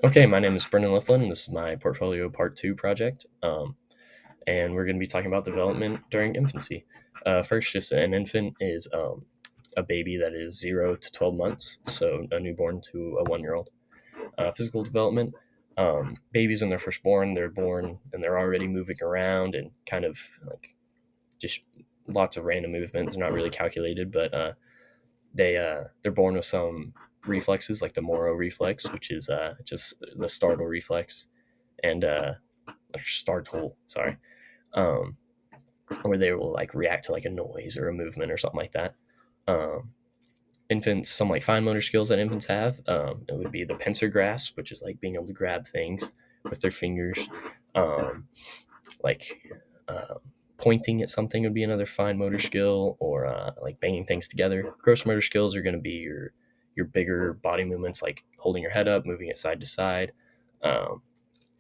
Okay, my name is Brennan Lifland. This is my portfolio part two project, and we're going to be talking about development during infancy. First, just an infant is a baby that is 0 to 12 months, so a newborn to a 1 year old. Physical development, babies when they're first born, they're born and they're already moving around and kind of like just lots of random movements, not really calculated, but they're born with some reflexes like the Moro reflex, which is just the startle reflex, and or startle, sorry, um, where they will like react to like a noise or a movement or something like that. Um, Infants, some like fine motor skills that infants have, it would be the pincer grasp, which is like being able to grab things with their fingers. Um, like uh, Pointing at something would be another fine motor skill, or like banging things together. Gross motor skills are going to be your bigger body movements, like holding your head up, moving it side to side, um,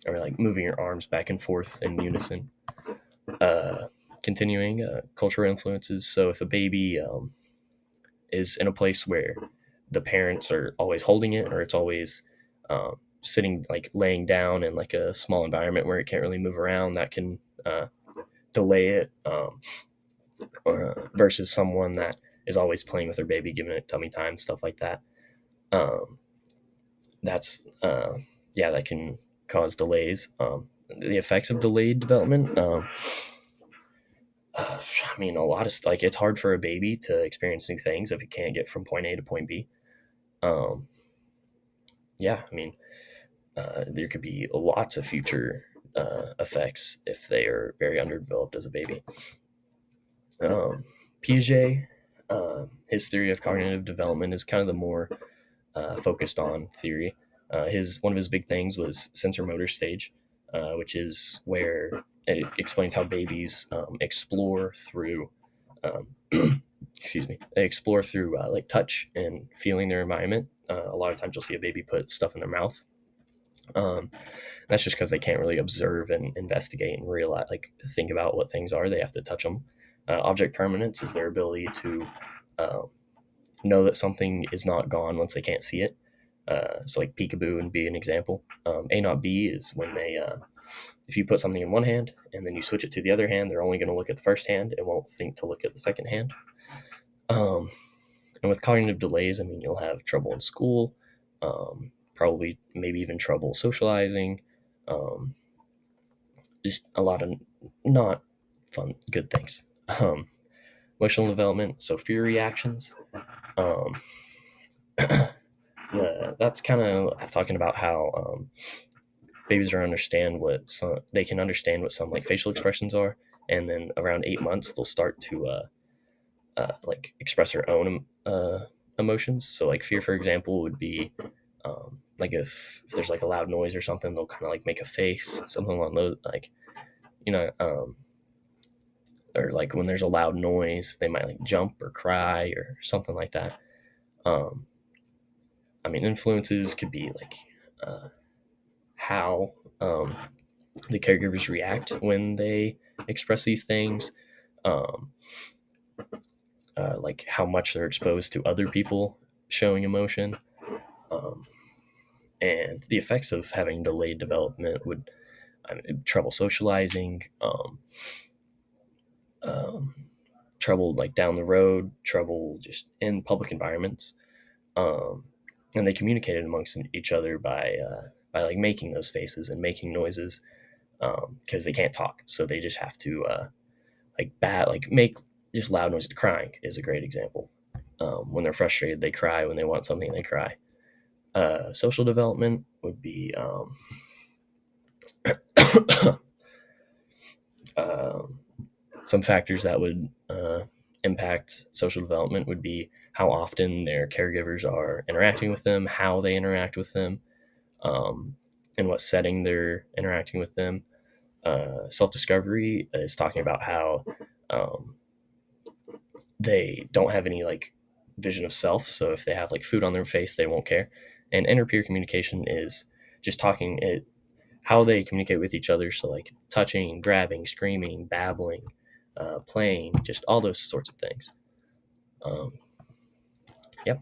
or like moving your arms back and forth in unison. Uh, Continuing cultural influences. So if a baby is in a place where the parents are always holding it, or it's always sitting like laying down in like a small environment where it can't really move around, that can delay it, versus someone that is always playing with their baby, giving it tummy time, stuff like that. Um, that's Yeah, that can cause delays. The effects of delayed development. I mean, a lot of like it's hard for a baby to experience new things if it can't get from point A to point B. Um, yeah, I mean, there could be lots of future effects if they are very underdeveloped as a baby. Piaget, his theory of cognitive development is kind of the more focused on theory. His One of his big things was sensor motor stage, which is where it explains how babies explore through, um, excuse me, they explore through like touch and feeling their environment. A lot of times you'll see a baby put stuff in their mouth. Um, that's just because they can't really observe and investigate and realize, like, think about what things are. They have to touch them. Object permanence is their ability to uh, know that something is not gone once they can't see it. So, like peekaboo would be an example. A not B is when if you put something in one hand and then you switch it to the other hand, they're only going to look at the first hand and won't think to look at the second hand. Um, and with cognitive delays, I mean, you'll have trouble in school, probably maybe even trouble socializing, um, just a lot of not fun, good things. Um, Emotional development, so fear reactions. Um, that's kind of talking about how babies are understand what some they can understand what some like facial expressions are, and then around 8 months they'll start to like express their own emotions. So like fear, for example, would be like if there's like a loud noise or something, they'll kind of like make a face, something along those like you know, or like when there's a loud noise, they might like jump or cry or something like that. Um, I mean, influences could be like uh, how the caregivers react when they express these things, um, like how much they're exposed to other people showing emotion, um, and the effects of having delayed development would, I mean, trouble socializing, um, trouble like down the road, trouble just in public environments, um, and they communicated amongst each other by like making those faces and making noises, because they can't talk, so they just have to like make just loud noise. Crying is a great example. When they're frustrated, they cry. When they want something, they cry. Social development would be um, some factors that would impact social development would be how often their caregivers are interacting with them, how they interact with them, in what setting they're interacting with them. Self discovery is talking about how um, they don't have any like vision of self. So if they have like food on their face, they won't care. And inter peer communication is just talking it how they communicate with each other. So like touching, grabbing, screaming, babbling, playing, just all those sorts of things. Um, yep.